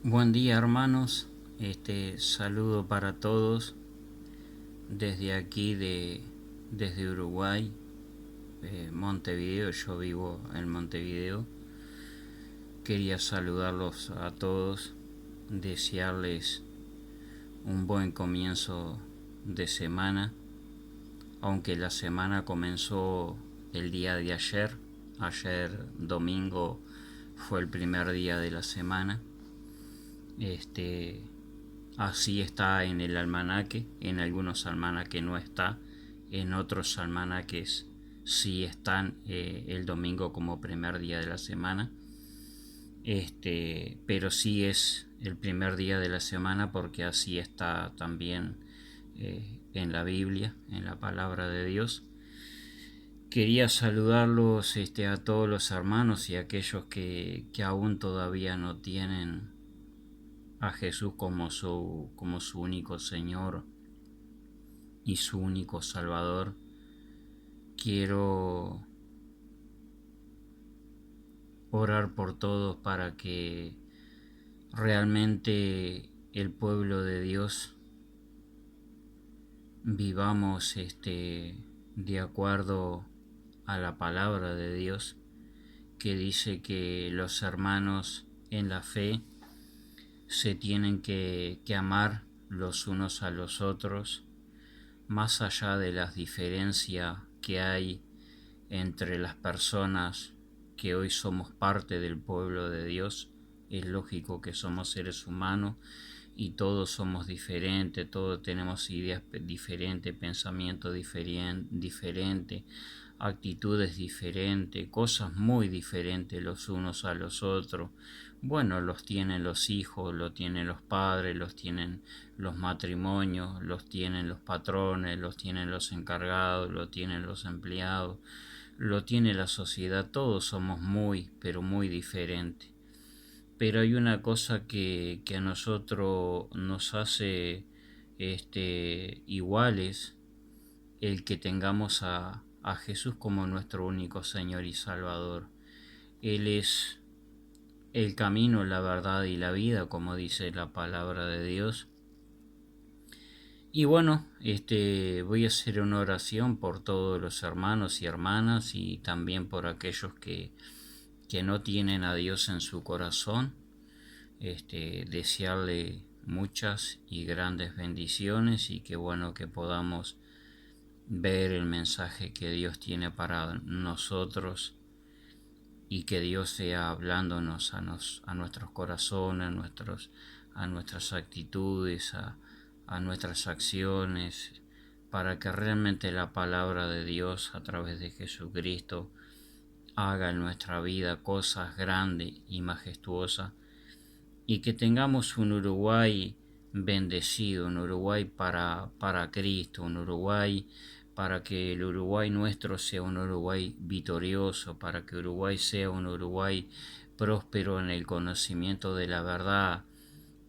Buen día, hermanos. Saludo para todos desde aquí desde Uruguay, Montevideo. Yo vivo en Montevideo. Quería saludarlos a todos, desearles un buen comienzo de semana, aunque la semana comenzó el día de ayer. Ayer domingo fue el primer día de la semana. Este, Así está en el almanaque, en algunos almanaques no está, en otros almanaques sí están el domingo como primer día de la semana. Pero sí es el primer día de la semana porque así está también en la Biblia, en la palabra de Dios. Quería saludarlos a todos los hermanos y aquellos que aún todavía no tienen a Jesús como su único Señor y su único Salvador. Quiero orar por todos para que realmente el pueblo de Dios vivamos de acuerdo a la palabra de Dios, que dice que los hermanos en la fe se tienen que amar los unos a los otros, más allá de las diferencias que hay entre las personas que hoy somos parte del pueblo de Dios. Es lógico que somos seres humanos y todos somos diferentes, todos tenemos ideas diferentes, pensamientos diferentes, actitudes diferentes, cosas muy diferentes los unos a los otros. Bueno, los tienen los hijos, los tienen los padres, los tienen los matrimonios, los tienen los patrones, los tienen los encargados, los tienen los empleados, lo tiene la sociedad. Todos somos muy, pero muy diferentes. Pero hay una cosa que a nosotros nos hace iguales, el que tengamos a Jesús como nuestro único Señor y Salvador. Él es el camino, la verdad y la vida, como dice la palabra de Dios. Y bueno, voy a hacer una oración por todos los hermanos y hermanas y también por aquellos que no tienen a Dios en su corazón. Desearle muchas y grandes bendiciones y que bueno que podamos ver el mensaje que Dios tiene para nosotros y que Dios sea hablándonos a nuestros corazones, a nuestras actitudes, a nuestras acciones, para que realmente la palabra de Dios a través de Jesucristo haga en nuestra vida cosas grandes y majestuosas y que tengamos un Uruguay bendecido, un Uruguay para Cristo, un Uruguay para que el Uruguay nuestro sea un Uruguay victorioso, para que Uruguay sea un Uruguay próspero en el conocimiento de la verdad,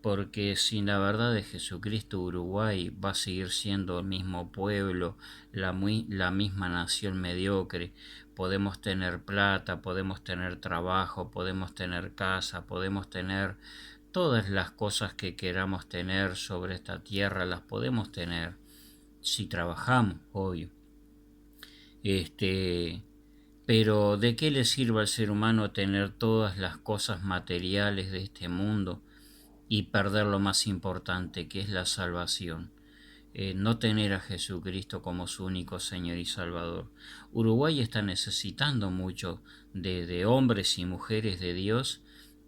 porque sin la verdad de Jesucristo Uruguay va a seguir siendo el mismo pueblo, la misma nación mediocre. Podemos tener plata, podemos tener trabajo, podemos tener casa, podemos tener todas las cosas que queramos tener sobre esta tierra, las podemos tener si trabajamos, obvio. Este, pero ¿de qué le sirve al ser humano tener todas las cosas materiales de este mundo y perder lo más importante, que es la salvación? No tener a Jesucristo como su único Señor y Salvador. Uruguay está necesitando mucho de hombres y mujeres de Dios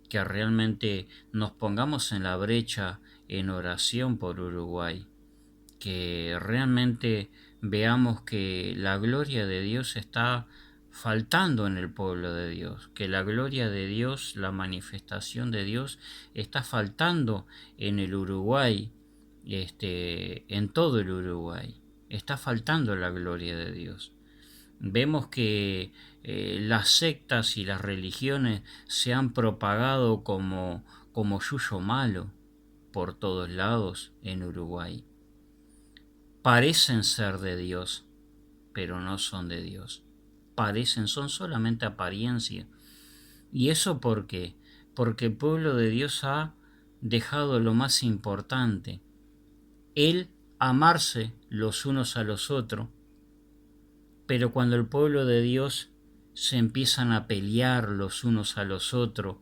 que realmente nos pongamos en la brecha en oración por Uruguay, que realmente veamos que la gloria de Dios está faltando en el pueblo de Dios, que la gloria de Dios, la manifestación de Dios está faltando en el Uruguay, en todo el Uruguay, está faltando la gloria de Dios. Vemos que las sectas y las religiones se han propagado como yuyo malo por todos lados en Uruguay. Parecen ser de Dios, pero no son de Dios. Parecen, son solamente apariencia. ¿Y eso por qué? Porque el pueblo de Dios ha dejado lo más importante, el amarse los unos a los otros, pero cuando el pueblo de Dios se empiezan a pelear los unos a los otros,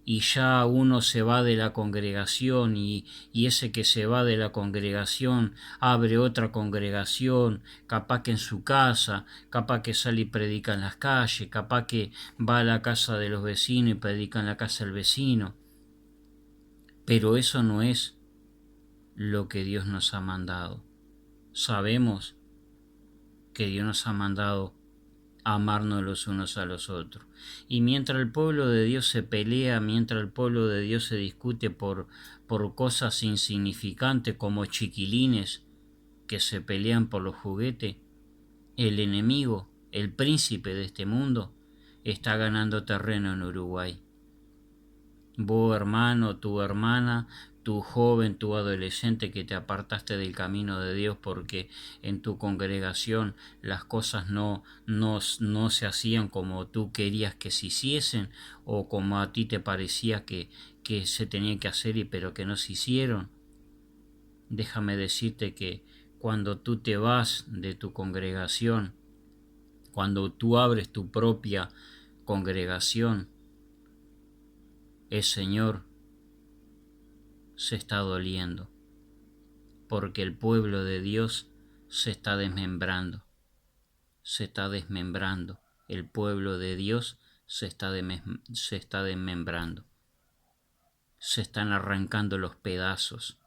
y ya uno se va de la congregación y ese que se va de la congregación abre otra congregación, capaz que en su casa, capaz que sale y predica en las calles, capaz que va a la casa de los vecinos y predica en la casa del vecino. Pero eso no es lo que Dios nos ha mandado. Sabemos que Dios nos ha mandado a amarnos los unos a los otros. Y mientras el pueblo de Dios se pelea, mientras el pueblo de Dios se discute por cosas insignificantes como chiquilines que se pelean por los juguetes, el enemigo, el príncipe de este mundo, está ganando terreno en Uruguay. Vos, hermano, tu hermana, tu joven, tu adolescente que te apartaste del camino de Dios porque en tu congregación las cosas no se hacían como tú querías que se hiciesen o como a ti te parecía que se tenía que hacer pero que no se hicieron. Déjame decirte que cuando tú te vas de tu congregación, cuando tú abres tu propia congregación, el Señor se está doliendo, porque el pueblo de Dios se está desmembrando, el pueblo de Dios se está desmembrando, se están arrancando los pedazos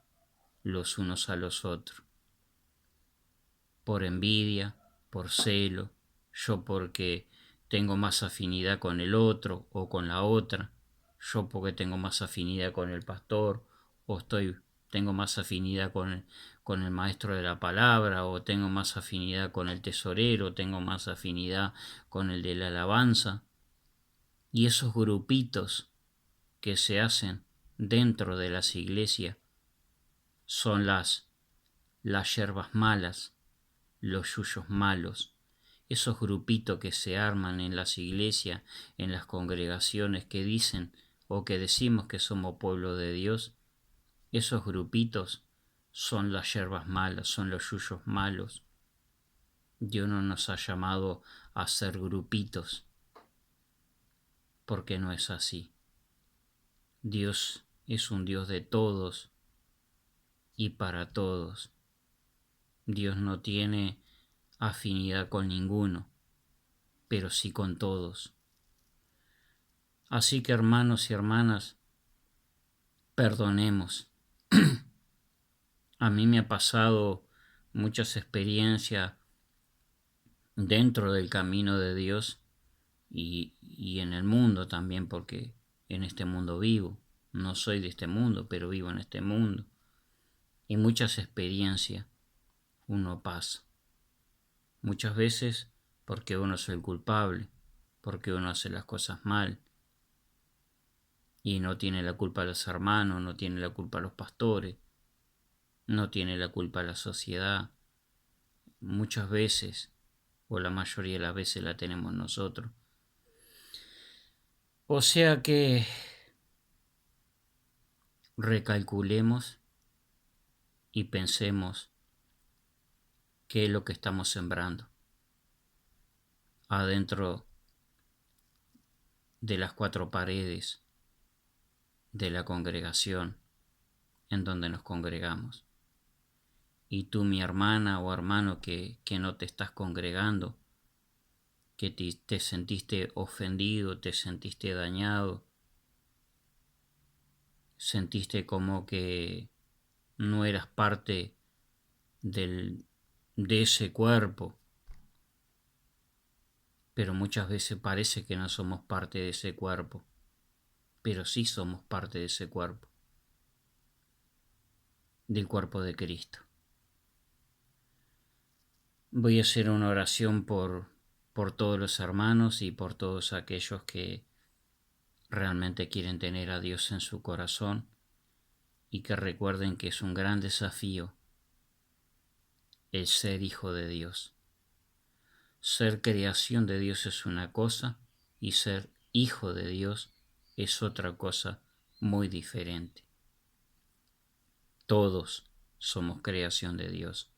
los unos a los otros, por envidia, por celo, yo porque tengo más afinidad con el otro o con la otra, yo porque tengo más afinidad con el pastor o tengo más afinidad con el maestro de la palabra o tengo más afinidad con el tesorero, tengo más afinidad con el de la alabanza. Y esos grupitos que se hacen dentro de las iglesias son las hierbas malas, los yuyos malos, esos grupitos que se arman en las iglesias, en las congregaciones que dicen o que decimos que somos pueblo de Dios, esos grupitos son las hierbas malas, son los yuyos malos. Dios no nos ha llamado a ser grupitos, porque no es así. Dios es un Dios de todos y para todos. Dios no tiene afinidad con ninguno, pero sí con todos. Así que hermanos y hermanas, perdonemos. A mí me ha pasado muchas experiencias dentro del camino de Dios y en el mundo también, porque en este mundo vivo. No soy de este mundo, pero vivo en este mundo. Y muchas experiencias uno pasa. Muchas veces porque uno es el culpable, porque uno hace las cosas mal. Y no tiene la culpa los hermanos, no tiene la culpa los pastores, no tiene la culpa la sociedad. Muchas veces, o la mayoría de las veces la tenemos nosotros. O sea que recalculemos y pensemos qué es lo que estamos sembrando adentro de las cuatro paredes de la congregación en donde nos congregamos. Y tú, mi hermana o hermano que no te estás congregando, que te sentiste ofendido, te sentiste dañado, sentiste como que no eras parte de ese cuerpo, pero muchas veces parece que no somos parte de ese cuerpo, pero sí somos parte de ese cuerpo, del cuerpo de Cristo. Voy a hacer una oración por todos los hermanos y por todos aquellos que realmente quieren tener a Dios en su corazón y que recuerden que es un gran desafío el ser hijo de Dios. Ser creación de Dios es una cosa y ser hijo de Dios es otra cosa muy diferente. Todos somos creación de Dios,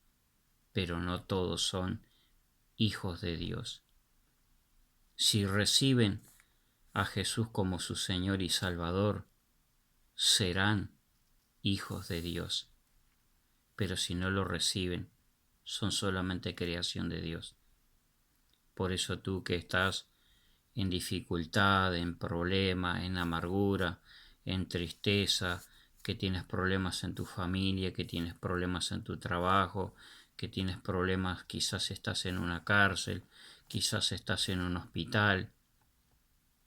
pero no todos son hijos de Dios. Si reciben a Jesús como su Señor y Salvador, serán hijos de Dios. Pero si no lo reciben, son solamente creación de Dios. Por eso tú que estás en dificultad, en problema, en amargura, en tristeza, que tienes problemas en tu familia, que tienes problemas en tu trabajo, que tienes problemas, quizás estás en una cárcel, quizás estás en un hospital.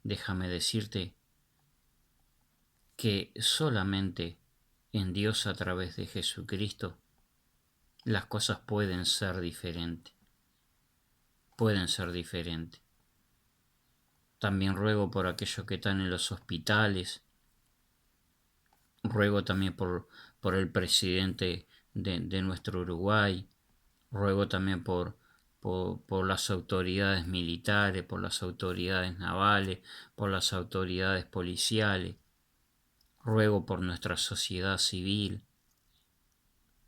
Déjame decirte que solamente en Dios a través de Jesucristo las cosas pueden ser diferentes. Pueden ser diferentes. También ruego por aquellos que están en los hospitales. Ruego también por el presidente de nuestro Uruguay. Ruego también por las autoridades militares, por las autoridades navales, por las autoridades policiales. Ruego por nuestra sociedad civil,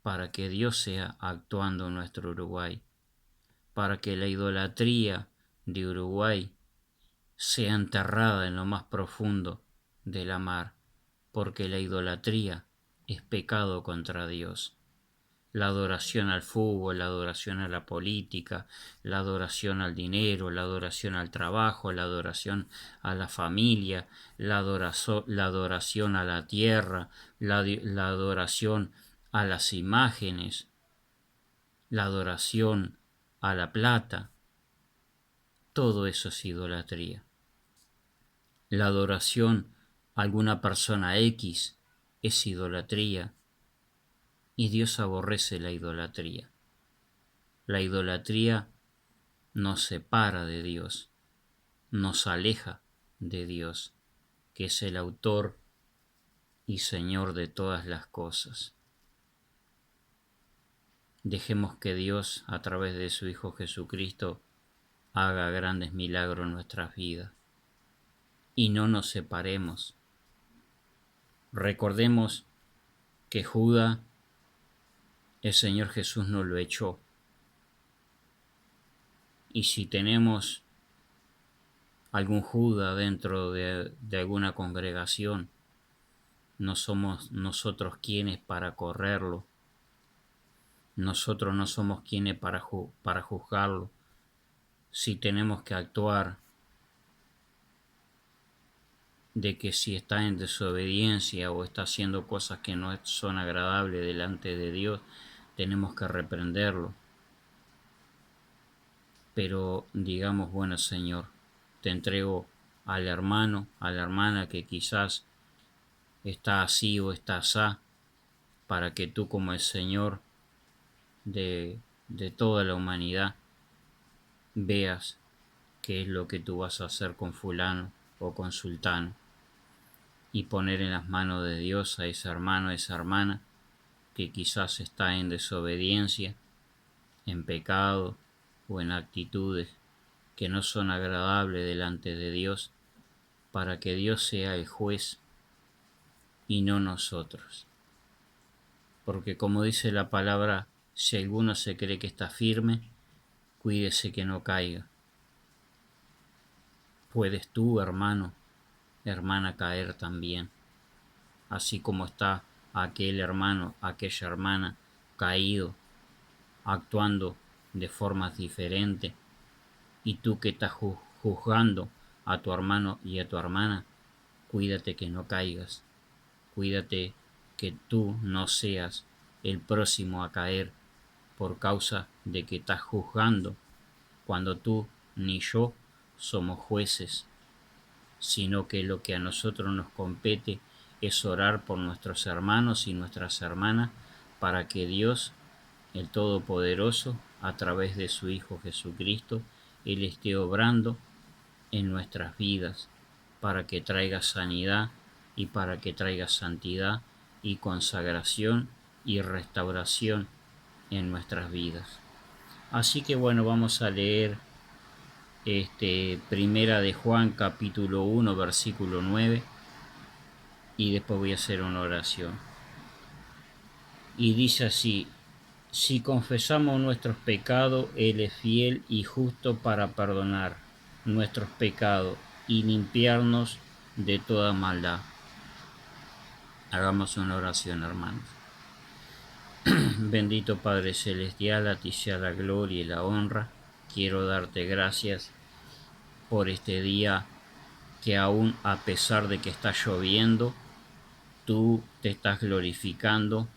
para que Dios sea actuando en nuestro Uruguay, para que la idolatría de Uruguay sea enterrada en lo más profundo de la mar, porque la idolatría es pecado contra Dios. La adoración al fútbol, la adoración a la política, la adoración al dinero, la adoración al trabajo, la adoración a la familia, la adoración a la tierra, la adoración a las imágenes, la adoración a la plata, todo eso es idolatría. La adoración a alguna persona X es idolatría. Y Dios aborrece la idolatría. La idolatría nos separa de Dios, nos aleja de Dios, que es el autor y Señor de todas las cosas. Dejemos que Dios, a través de su Hijo Jesucristo, haga grandes milagros en nuestras vidas. Y no nos separemos. Recordemos que Judas, el Señor Jesús nos lo echó. Y si tenemos algún Judas dentro de alguna congregación, no somos nosotros quienes para correrlo. Nosotros no somos quienes para juzgarlo. Si tenemos que actuar de que si está en desobediencia o está haciendo cosas que no son agradables delante de Dios, tenemos que reprenderlo. Pero digamos, bueno Señor, te entrego al hermano, a la hermana que quizás está así o está asá, para que tú como el Señor de toda la humanidad veas qué es lo que tú vas a hacer con fulano o con sultano, y poner en las manos de Dios a ese hermano, a esa hermana que quizás está en desobediencia, en pecado o en actitudes que no son agradables delante de Dios, para que Dios sea el juez y no nosotros. Porque como dice la palabra, si alguno se cree que está firme, cuídese que no caiga. Puedes tú, hermano, hermana, caer también, así como está aquel hermano, aquella hermana caído, actuando de formas diferentes, y tú que estás juzgando a tu hermano y a tu hermana, cuídate que no caigas, cuídate que tú no seas el próximo a caer por causa de que estás juzgando, cuando tú ni yo somos jueces, sino que lo que a nosotros nos compete es orar por nuestros hermanos y nuestras hermanas para que Dios, el Todopoderoso, a través de su Hijo Jesucristo, Él esté obrando en nuestras vidas para que traiga sanidad y para que traiga santidad y consagración y restauración en nuestras vidas. Así que bueno, vamos a leer Primera de Juan capítulo 1 versículo 9 y después voy a hacer una oración. y dice así: si confesamos nuestros pecados, Él es fiel y justo para perdonar nuestros pecados y limpiarnos de toda maldad. Hagamos una oración, hermanos. Bendito Padre Celestial, a ti sea la gloria y la honra. Quiero darte gracias por este día que aún a pesar de que está lloviendo, tú te estás glorificando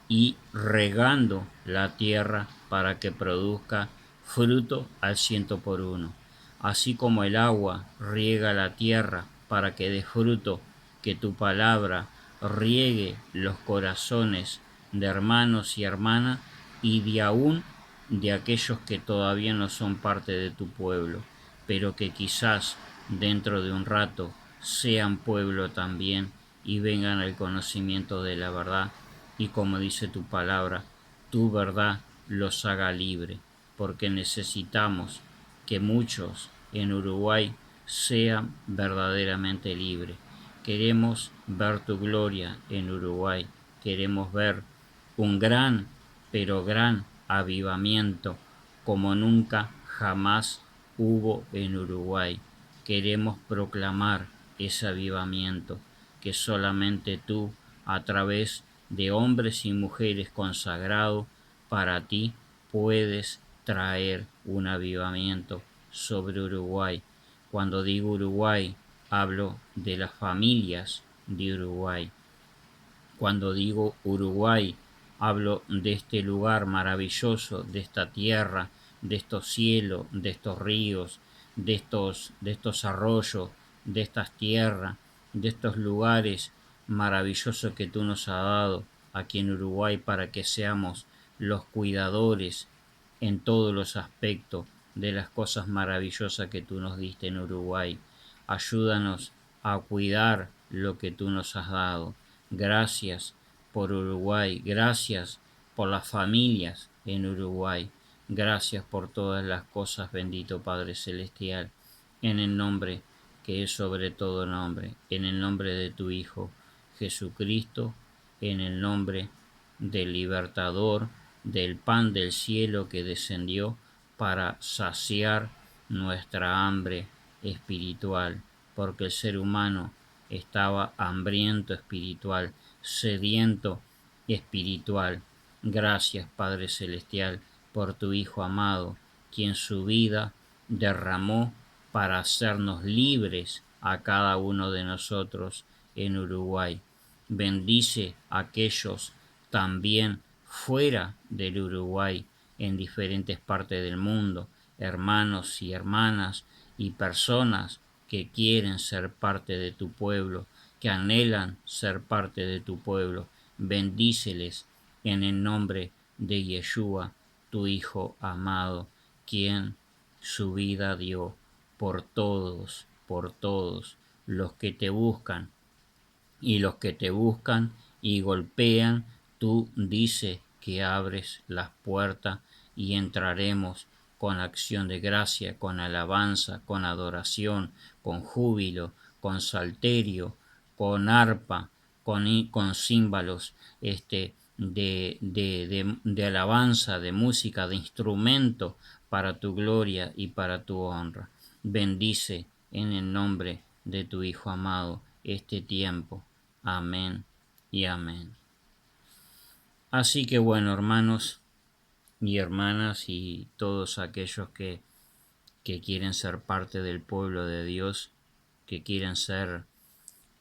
y regando la tierra para que produzca fruto al 100 por 1. Así como el agua riega la tierra para que dé fruto, que tu palabra riegue los corazones de hermanos y hermanas y de aún de aquellos que todavía no son parte de tu pueblo, pero que quizás dentro de un rato sean pueblo también y vengan al conocimiento de la verdad, y como dice tu palabra, tu verdad los haga libre, porque necesitamos que muchos en Uruguay sean verdaderamente libres. Queremos ver tu gloria en Uruguay, queremos ver un gran, pero gran avivamiento como nunca jamás hubo en Uruguay. Queremos proclamar ese avivamiento que solamente tú, a través de hombres y mujeres consagrados para ti, puedes traer un avivamiento sobre Uruguay. Cuando digo Uruguay, hablo de las familias de Uruguay. Cuando digo Uruguay, hablo de este lugar maravilloso, de esta tierra, de estos cielos, de estos ríos, de estos arroyos, de estas tierras, de estos lugares maravillosos que tú nos has dado aquí en Uruguay para que seamos los cuidadores en todos los aspectos de las cosas maravillosas que tú nos diste en Uruguay. Ayúdanos a cuidar lo que tú nos has dado. Gracias por Uruguay, gracias por las familias en Uruguay, gracias por todas las cosas, bendito Padre Celestial, en el nombre que es sobre todo nombre, en el nombre de tu Hijo Jesucristo, en el nombre del libertador, del pan del cielo que descendió para saciar nuestra hambre espiritual, porque el ser humano estaba hambriento espiritual, sediento espiritual. Gracias, Padre Celestial, por tu Hijo amado, quien su vida derramó para hacernos libres a cada uno de nosotros en Uruguay. Bendice a aquellos también fuera del Uruguay, en diferentes partes del mundo, hermanos y hermanas y personas que quieren ser parte de tu pueblo, que anhelan ser parte de tu pueblo. Bendíceles en el nombre de Yeshua, tu Hijo amado, quien su vida dio por todos los que te buscan. Y los que te buscan y golpean, tú dices que abres las puertas y entraremos con acción de gracia, con alabanza, con adoración, con júbilo, con salterio, con arpa, con címbalos de alabanza, de música, de instrumento para tu gloria y para tu honra. Bendice en el nombre de tu Hijo amado este tiempo. Amén y amén. Así que bueno, hermanos y hermanas y todos aquellos que quieren ser parte del pueblo de Dios, que quieren ser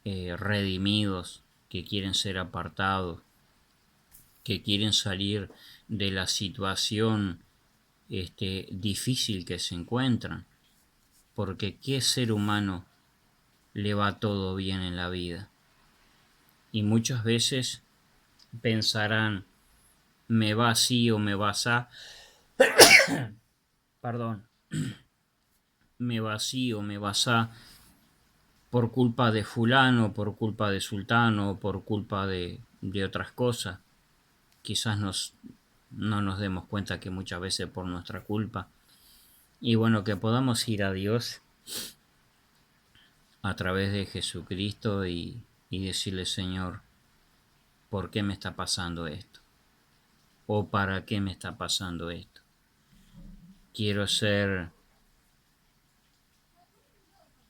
redimidos, que quieren ser apartados, que quieren salir de la situación difícil que se encuentran, porque ¿qué ser humano le va todo bien en la vida? Y muchas veces pensarán, me va así o me va así, perdón, me va así o me va así por culpa de fulano, por culpa de sultano, por culpa de otras cosas. Quizás no nos demos cuenta que muchas veces por nuestra culpa. Y bueno, que podamos ir a Dios a través de Jesucristo y decirle, Señor, ¿por qué me está pasando esto? ¿O para qué me está pasando esto? Quiero ser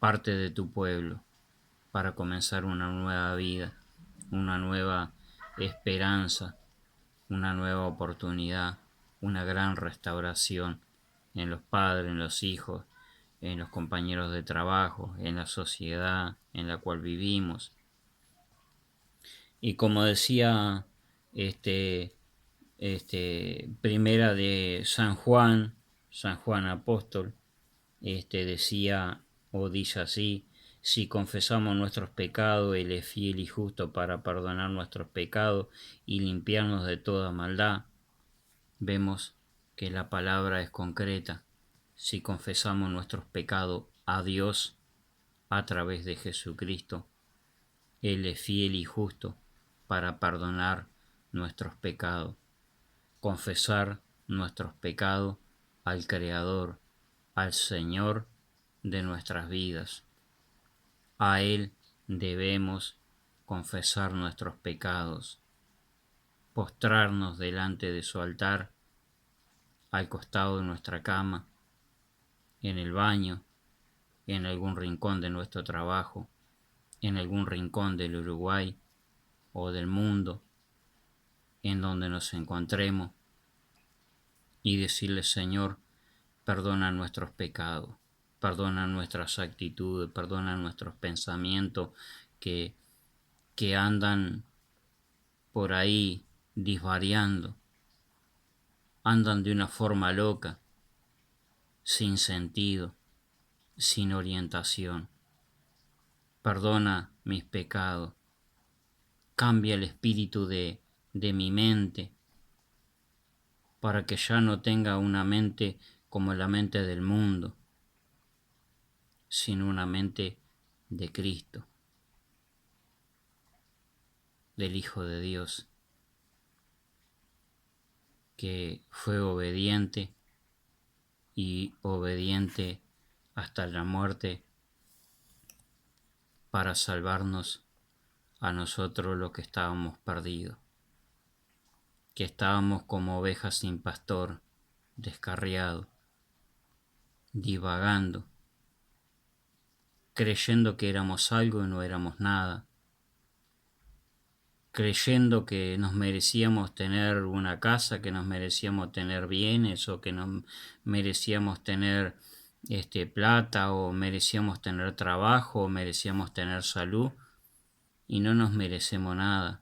parte de tu pueblo para comenzar una nueva vida, una nueva esperanza, una nueva oportunidad, una gran restauración en los padres, en los hijos, en los compañeros de trabajo, en la sociedad en la cual vivimos. Y como decía primera de San Juan apóstol, decía o dice así: si confesamos nuestros pecados, Él es fiel y justo para perdonar nuestros pecados y limpiarnos de toda maldad. Vemos que la palabra es concreta. Si confesamos nuestros pecados a Dios a través de Jesucristo, Él es fiel y justo para perdonar nuestros pecados. Confesar nuestros pecados al Creador, al Señor de nuestras vidas. A Él debemos confesar nuestros pecados, postrarnos delante de su altar, al costado de nuestra cama, en el baño, en algún rincón de nuestro trabajo, en algún rincón del Uruguay o del mundo, en donde nos encontremos, y decirle: Señor, perdona nuestros pecados, perdona nuestras actitudes, perdona nuestros pensamientos que, que andan por ahí disvariando, andan de una forma loca, sin sentido, sin orientación. Perdona mis pecados, cambia el espíritu de mi mente, para que ya no tenga una mente como la mente del mundo, sino una mente de Cristo, del Hijo de Dios, que fue obediente y obediente hasta la muerte para salvarnos a nosotros los que estábamos perdidos, que estábamos como ovejas sin pastor, descarriados, divagando, creyendo que éramos algo y no éramos nada, creyendo que nos merecíamos tener una casa, que nos merecíamos tener bienes, o que nos merecíamos tener plata, o merecíamos tener trabajo, o merecíamos tener salud, y no nos merecemos nada,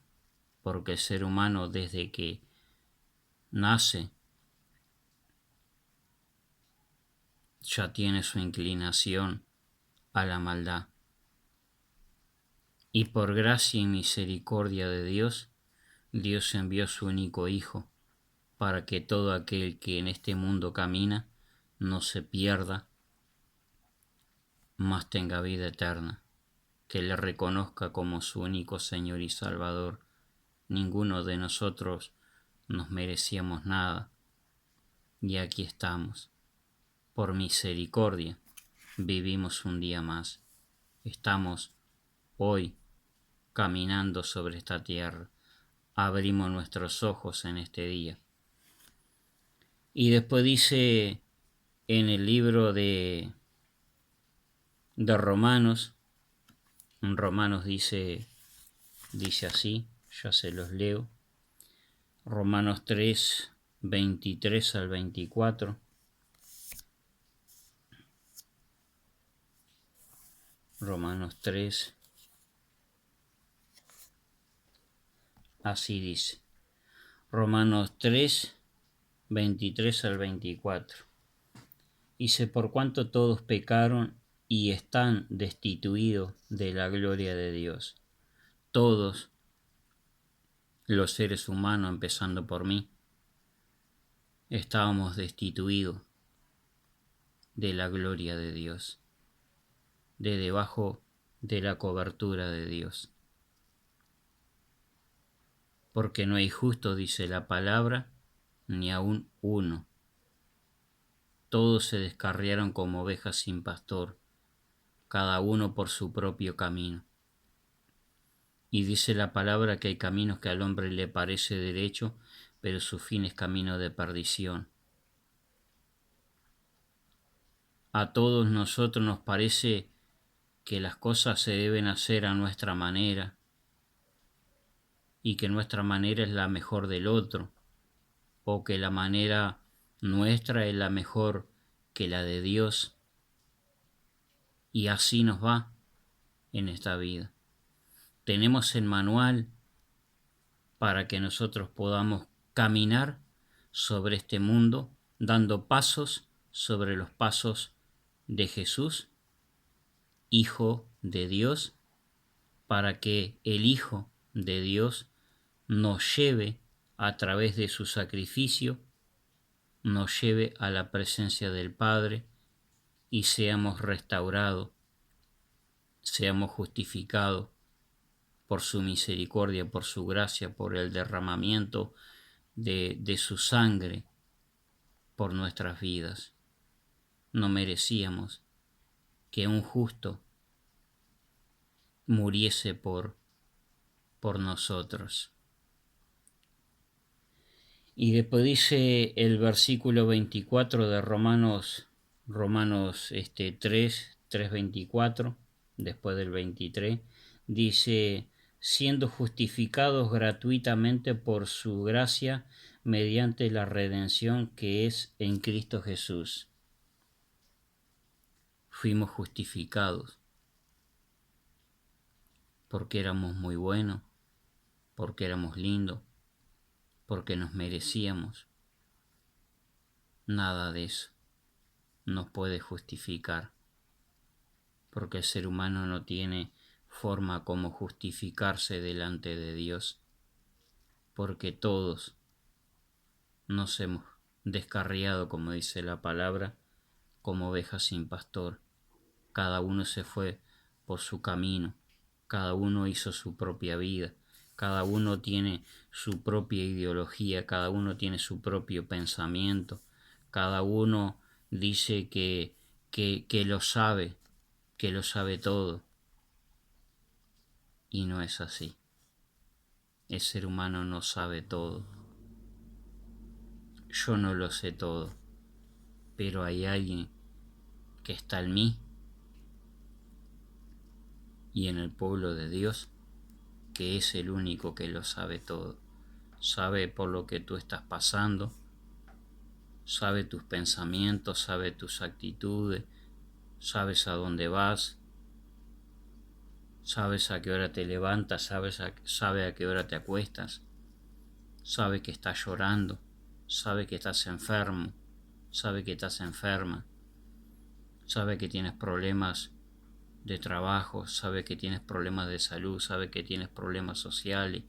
porque el ser humano, desde que nace, ya tiene su inclinación a la maldad. Y por gracia y misericordia de Dios, Dios envió su único Hijo, para que todo aquel que en este mundo camina no se pierda, mas tenga vida eterna, que le reconozca como su único Señor y Salvador. Ninguno de nosotros nos merecíamos nada, y aquí estamos. Por misericordia vivimos un día más. Estamos hoy caminando sobre esta tierra. Abrimos nuestros ojos en este día. Y después dice en el libro de Romanos, en Romanos dice así, ya se los leo. Romanos 3, 23 al 24. Romanos 3, así dice. Romanos 3, 23 al 24. Dice: por cuanto todos pecaron y están destituidos de la gloria de Dios. Todos los seres humanos, empezando por mí, estábamos destituidos de la gloria de Dios, de debajo de la cobertura de Dios. Porque no hay justo, dice la palabra, ni aun uno. Todos se descarriaron como ovejas sin pastor, cada uno por su propio camino. Y dice la palabra que hay caminos que al hombre le parece derecho, pero su fin es camino de perdición. A todos nosotros nos parece que las cosas se deben hacer a nuestra manera y que nuestra manera es la mejor del otro, o que la manera nuestra es la mejor que la de Dios, y así nos va en esta vida. Tenemos el manual para que nosotros podamos caminar sobre este mundo, dando pasos sobre los pasos de Jesús, Hijo de Dios, para que el Hijo de Dios nos lleve a través de su sacrificio, nos lleve a la presencia del Padre y seamos restaurados, seamos justificados por su misericordia, por su gracia, por el derramamiento de su sangre por nuestras vidas. No merecíamos que un justo muriese por nosotros. Y después dice el versículo 24 de Romanos 3:24, después del 23, dice, siendo justificados gratuitamente por su gracia mediante la redención que es en Cristo Jesús. Fuimos justificados porque éramos muy buenos, porque éramos lindos, porque nos merecíamos. Nada de eso nos puede justificar, porque el ser humano no tiene forma como justificarse delante de Dios, porque todos nos hemos descarriado, como dice la palabra, como ovejas sin pastor. Cada uno se fue por su camino, cada uno hizo su propia vida, cada uno tiene su propia ideología, cada uno tiene su propio pensamiento, cada uno dice que lo sabe, que lo sabe todo. Y no es así. El ser humano no sabe todo. Yo no lo sé todo, pero hay alguien que está en mí y en el pueblo de Dios, que es el único que lo sabe todo. Sabe por lo que tú estás pasando, sabe tus pensamientos, sabe tus actitudes, sabes a dónde vas, sabes a qué hora te levantas, sabe a qué hora te acuestas, sabe que estás llorando, sabe que estás enfermo, sabe que estás enferma, sabe que tienes problemas de trabajo, sabe que tienes problemas de salud, sabe que tienes problemas sociales,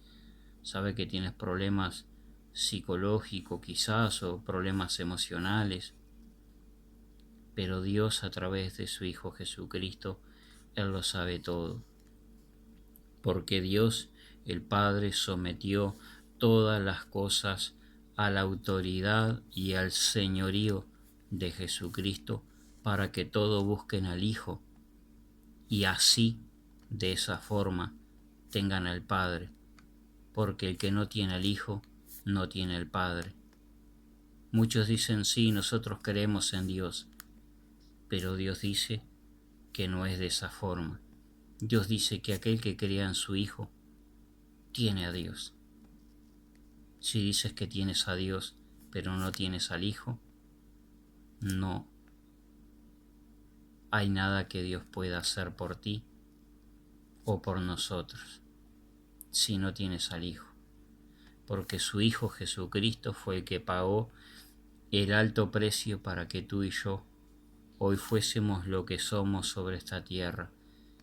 sabe que tienes problemas psicológicos quizás o problemas emocionales, pero Dios a través de su Hijo Jesucristo, Él lo sabe todo, porque Dios el Padre sometió todas las cosas a la autoridad y al señorío de Jesucristo para que todos busquen al Hijo y así, de esa forma, tengan al Padre, porque el que no tiene al Hijo no tiene al Padre. Muchos dicen sí, nosotros creemos en Dios, pero Dios dice que no es de esa forma. Dios dice que aquel que crea en su Hijo tiene a Dios. Si dices que tienes a Dios, pero no tienes al Hijo, no hay nada que Dios pueda hacer por ti o por nosotros si no tienes al Hijo, porque su Hijo Jesucristo fue el que pagó el alto precio para que tú y yo hoy fuésemos lo que somos sobre esta tierra,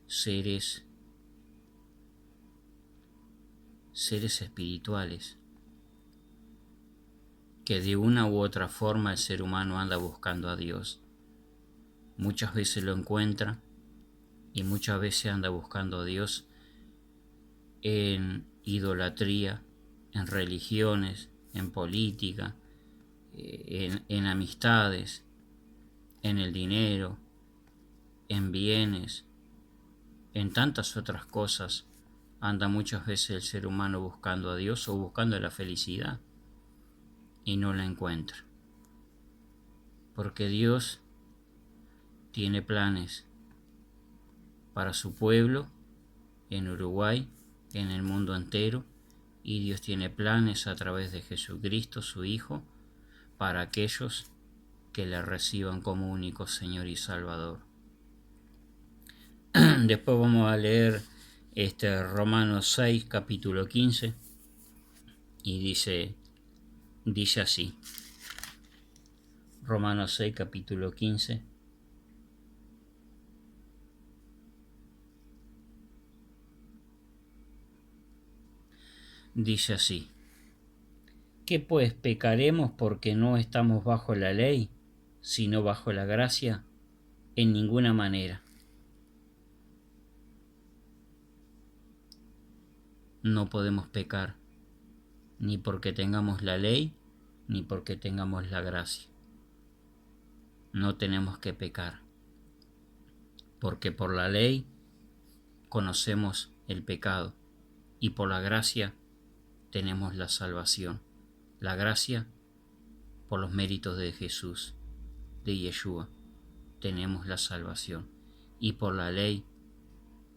seres espirituales, que de una u otra forma el ser humano anda buscando a Dios. Muchas veces lo encuentra y muchas veces anda buscando a Dios en idolatría, en religiones, en política, en amistades, en el dinero, en bienes, en tantas otras cosas. Anda muchas veces el ser humano buscando a Dios o buscando la felicidad. y no la encuentra. Porque Dios tiene planes para su pueblo en Uruguay, en el mundo entero, y Dios tiene planes a través de Jesucristo, su Hijo, para aquellos que le reciban como único Señor y Salvador. Después vamos a leer Romanos 6, capítulo 15, y dice así, Romanos 6, capítulo 15, dice así: ¿Qué pues pecaremos porque no estamos bajo la ley, sino bajo la gracia? En ninguna manera. No podemos pecar, ni porque tengamos la ley, ni porque tengamos la gracia. No tenemos que pecar, porque por la ley conocemos el pecado y por la gracia tenemos la salvación. La gracia por los méritos de Jesús, de Yeshua, tenemos la salvación. Y por la ley,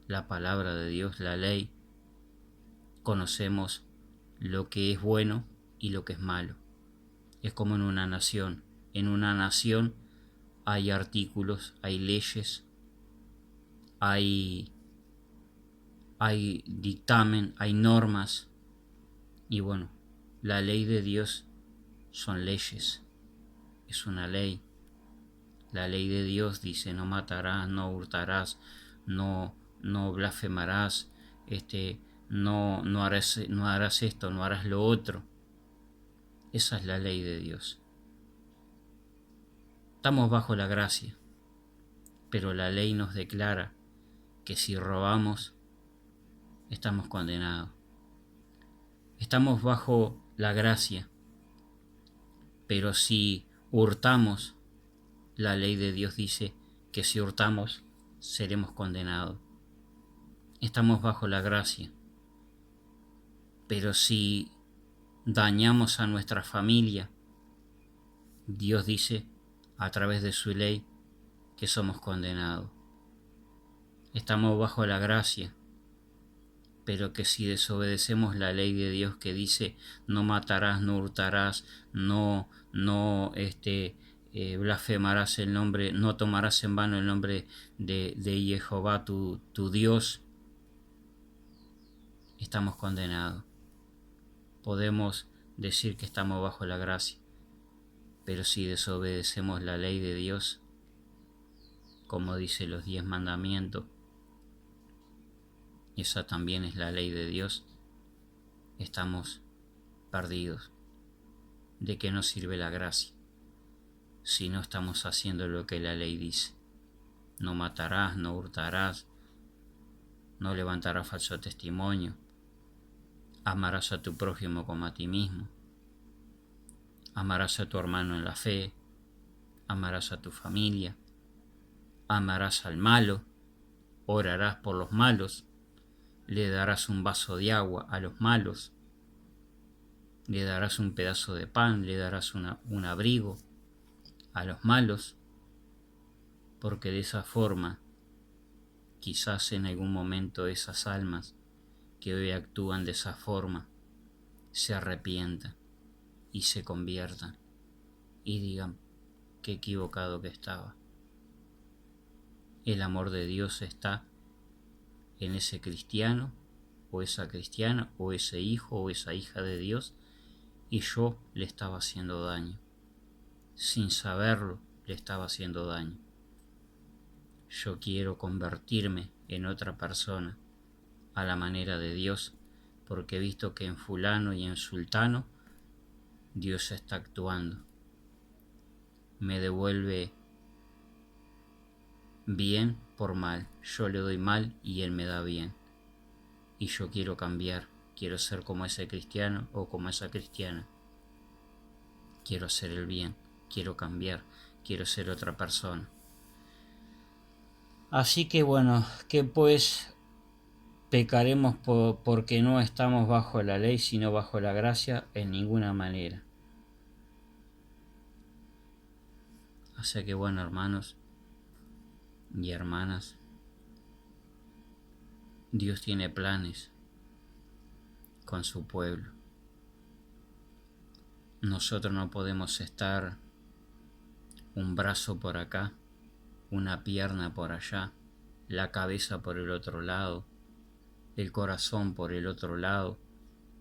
la palabra de Dios, la ley, conocemos lo que es bueno y lo que es malo. Es como en una nación. En una nación hay artículos, hay leyes, hay dictamen, hay normas. Y bueno, la ley de Dios son leyes. Es una ley. La ley de Dios dice: no matarás, no hurtarás, no blasfemarás, no harás esto, no harás lo otro. Esa es la ley de Dios. Estamos bajo la gracia, pero la ley nos declara que si robamos, estamos condenados. Estamos bajo la gracia, pero si hurtamos, la ley de Dios dice que si hurtamos, seremos condenados. Estamos bajo la gracia, pero si dañamos a nuestra familia, Dios dice a través de su ley que somos condenados. Estamos bajo la gracia, pero que si desobedecemos la ley de Dios que dice: no matarás, no hurtarás, no blasfemarás el nombre, no tomarás en vano el nombre de Jehová tu Dios, estamos condenados. Podemos decir que estamos bajo la gracia, pero si desobedecemos la ley de Dios, como dice los 10 mandamientos, esa también es la ley de Dios, estamos perdidos. ¿De qué nos sirve la gracia si no estamos haciendo lo que la ley dice? No matarás, no hurtarás, no levantarás falso testimonio, amarás a tu prójimo como a ti mismo, amarás a tu hermano en la fe, amarás a tu familia, amarás al malo, orarás por los malos, le darás un vaso de agua a los malos, le darás un pedazo de pan, le darás un abrigo a los malos, porque de esa forma quizás en algún momento esas almas que hoy actúan de esa forma se arrepientan y se conviertan y digan: qué equivocado que estaba. El amor de Dios está en ese cristiano o esa cristiana o ese hijo o esa hija de Dios, y yo le estaba haciendo daño. Sin saberlo, le estaba haciendo daño. Yo quiero convertirme en otra persona a la manera de Dios, porque he visto que en fulano y en sultano Dios está actuando. Me devuelve bien por mal. Yo le doy mal y Él me da bien. Y yo quiero cambiar. Quiero ser como ese cristiano o como esa cristiana. Quiero hacer el bien. Quiero cambiar. Quiero ser otra persona. Así que bueno, que pues pecaremos porque no estamos bajo la ley, sino bajo la gracia, en ninguna manera. Así que bueno, hermanos y hermanas, Dios tiene planes con su pueblo. Nosotros no podemos estar un brazo por acá, una pierna por allá, la cabeza por el otro lado, el corazón por el otro lado.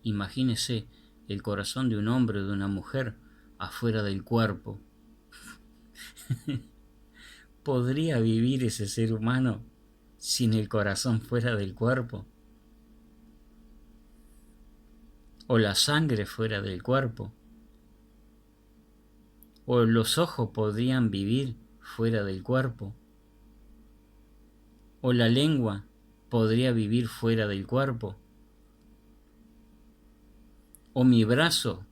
Imagínese el corazón de un hombre o de una mujer afuera del cuerpo. ¿Podría vivir ese ser humano sin el corazón fuera del cuerpo? ¿O la sangre fuera del cuerpo? ¿O los ojos podrían vivir fuera del cuerpo? ¿O la lengua podría vivir fuera del cuerpo? ¿O mi brazo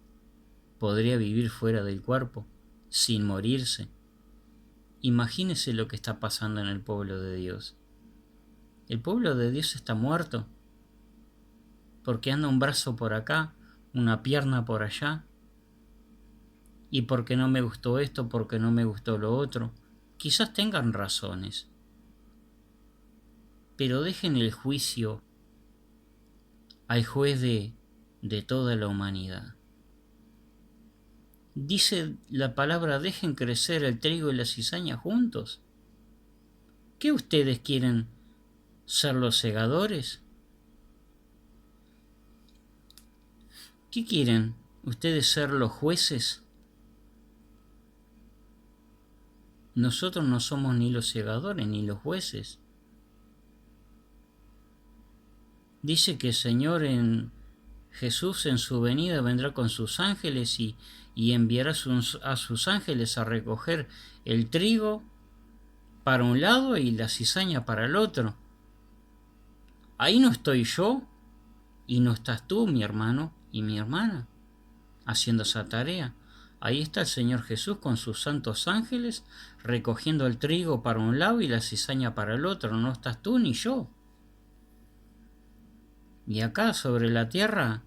podría vivir fuera del cuerpo sin morirse? Imagínese lo que está pasando en el pueblo de Dios. El pueblo de Dios está muerto porque anda un brazo por acá, una pierna por allá, y porque no me gustó esto, porque no me gustó lo otro. Quizás tengan razones, pero dejen el juicio al juez de toda la humanidad. Dice la palabra, dejen crecer el trigo y la cizaña juntos. ¿Qué ustedes quieren ser los segadores? ¿Qué quieren ustedes ser los jueces? Nosotros no somos ni los segadores ni los jueces. Dice que el Señor Jesús en su venida vendrá con sus ángeles y enviará a sus ángeles a recoger el trigo para un lado y la cizaña para el otro. Ahí no estoy yo y no estás tú, mi hermano y mi hermana, haciendo esa tarea. Ahí está el Señor Jesús con sus santos ángeles recogiendo el trigo para un lado y la cizaña para el otro. No estás tú ni yo. Y acá sobre la tierra,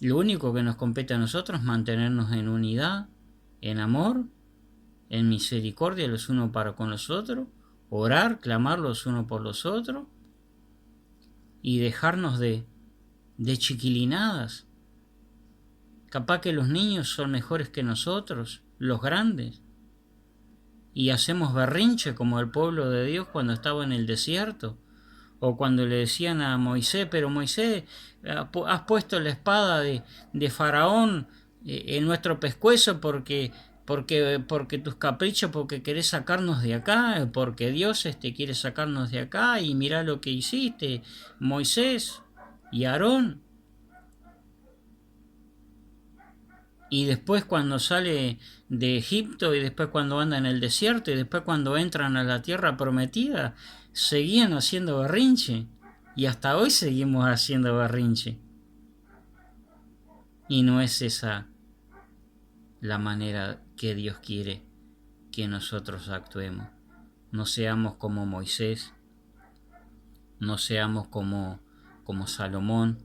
lo único que nos compete a nosotros es mantenernos en unidad, en amor, en misericordia los unos para con los otros, orar, clamar los unos por los otros y dejarnos de chiquilinadas. Capaz que los niños son mejores que nosotros, los grandes, y hacemos berrinche como el pueblo de Dios cuando estaba en el desierto, o cuando le decían a Moisés, pero Moisés, has puesto la espada de Faraón en nuestro pescuezo porque tus caprichos, porque querés sacarnos de acá, porque Dios quiere sacarnos de acá, y mirá lo que hiciste, Moisés y Aarón. Y después cuando sale de Egipto, y después cuando anda en el desierto, y después cuando entran a la tierra prometida, seguían haciendo berrinche. Y hasta hoy seguimos haciendo berrinche. Y no es esa la manera que Dios quiere que nosotros actuemos. No seamos como Moisés, no seamos como Salomón,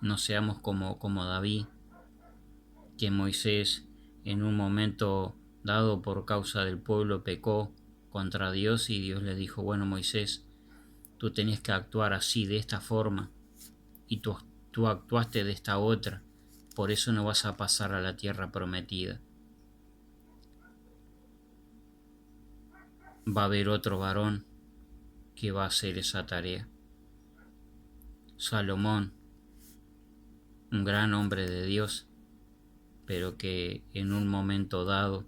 no seamos como David, que Moisés en un momento dado por causa del pueblo pecó contra Dios y Dios le dijo, bueno Moisés, tú tenías que actuar así, de esta forma, y tú actuaste de esta otra, por eso no vas a pasar a la tierra prometida. Va a haber otro varón que va a hacer esa tarea. Salomón, un gran hombre de Dios, pero que en un momento dado,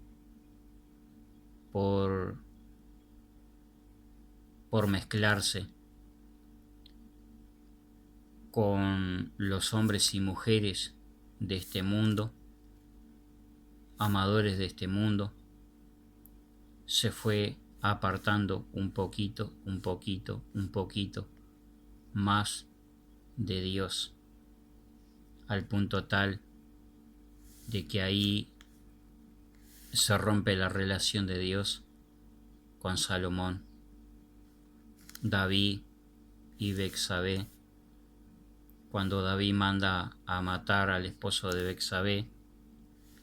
por mezclarse con los hombres y mujeres de este mundo, amadores de este mundo, se fue apartando un poquito más de Dios, al punto tal de que ahí se rompe la relación de Dios con Salomón, David y Betsabé. Cuando David manda a matar al esposo de Betsabé,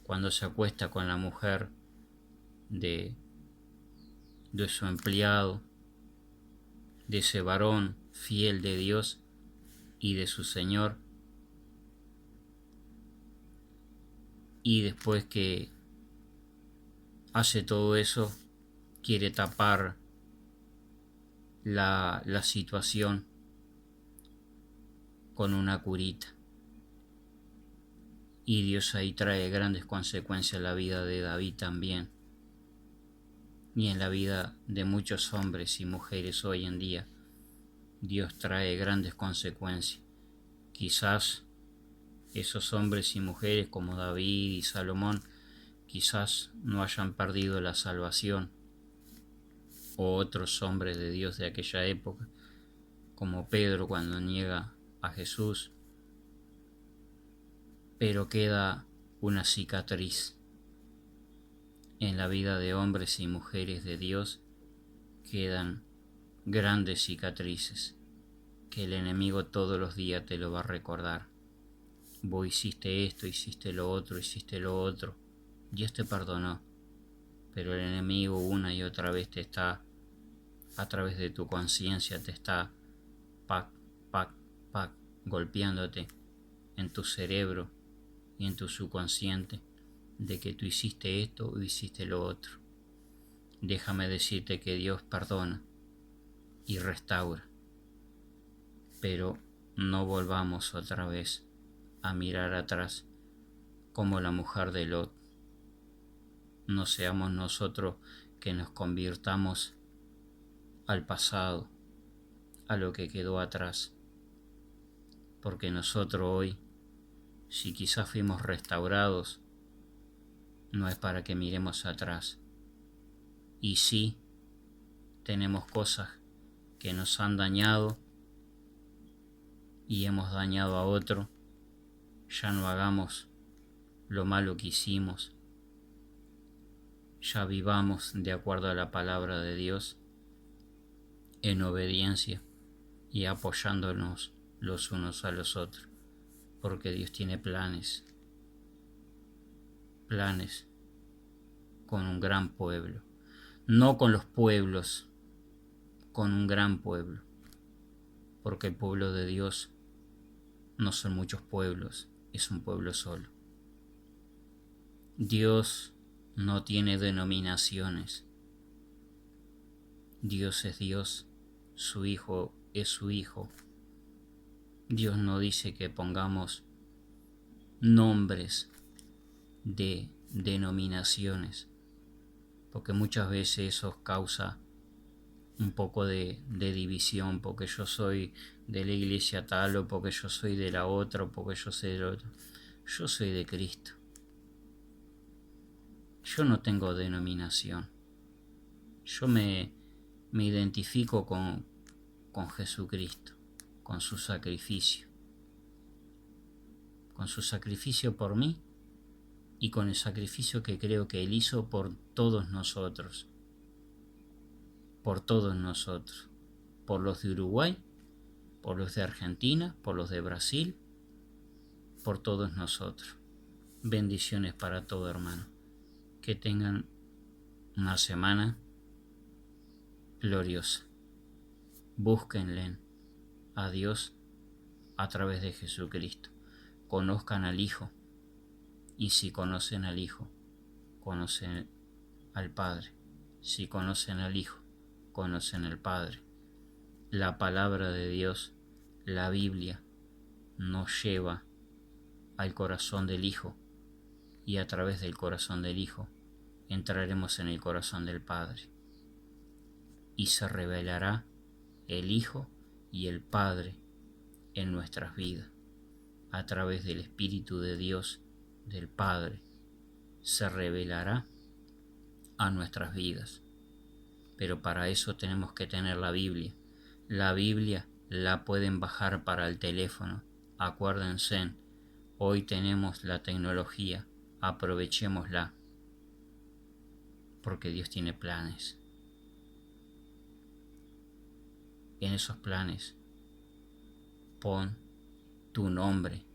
cuando se acuesta con la mujer de su empleado, de ese varón fiel de Dios y de su Señor. Y después que hace todo eso, quiere tapar la situación con una curita. Y Dios ahí trae grandes consecuencias en la vida de David también, y en la vida de muchos hombres y mujeres hoy en día. Dios trae grandes consecuencias. Quizás esos hombres y mujeres como David y Salomón quizás no hayan perdido la salvación, o otros hombres de Dios de aquella época, como Pedro cuando niega a Jesús, pero queda una cicatriz en la vida de hombres y mujeres de Dios. Quedan grandes cicatrices que el enemigo todos los días te lo va a recordar. Vos hiciste esto, hiciste lo otro, Dios te perdonó, pero el enemigo una y otra vez te está, a través de tu conciencia, te está pac, pac, pac, golpeándote en tu cerebro y en tu subconsciente de que tú hiciste esto o hiciste lo otro. Déjame decirte que Dios perdona y restaura, pero no volvamos otra vez a mirar atrás como la mujer de Lot. No seamos nosotros que nos convirtamos al pasado, a lo que quedó atrás, porque nosotros hoy, si quizás fuimos restaurados, no es para que miremos atrás. Y sí, tenemos cosas que nos han dañado y hemos dañado a otro. Ya no hagamos lo malo que hicimos. Ya vivamos de acuerdo a la palabra de Dios, en obediencia y apoyándonos los unos a los otros, porque Dios tiene planes con un gran pueblo, no con los pueblos, con un gran pueblo, porque el pueblo de Dios no son muchos pueblos, es un pueblo solo. Dios no tiene denominaciones. Dios es Dios, su Hijo es su Hijo. Dios no dice que pongamos nombres de denominaciones, porque muchas veces eso causa un poco de división, porque yo soy de la iglesia tal, o porque yo soy de la otra, o porque yo soy del otro. Yo soy de Cristo. Yo no tengo denominación. Yo me identifico con Jesucristo, con su sacrificio por mí y con el sacrificio que creo que Él hizo por todos nosotros, por los de Uruguay, por los de Argentina, por los de Brasil, por todos nosotros. Bendiciones para todo, hermano. Que tengan una semana gloriosa. Búsquenle a Dios a través de Jesucristo. Conozcan al Hijo, y si conocen al Hijo, conocen al Padre. Si conocen al Hijo, conocen al Padre. La palabra de Dios, la Biblia, nos lleva al corazón del Hijo, y a través del corazón del Hijo entraremos en el corazón del Padre, y se revelará el Hijo y el Padre en nuestras vidas. A través del Espíritu de Dios, del Padre, se revelará a nuestras vidas. Pero para eso tenemos que tener la Biblia. La Biblia la pueden bajar para el teléfono. Acuérdense, hoy tenemos la tecnología, aprovechémosla, porque Dios tiene planes. En esos planes, pon tu nombre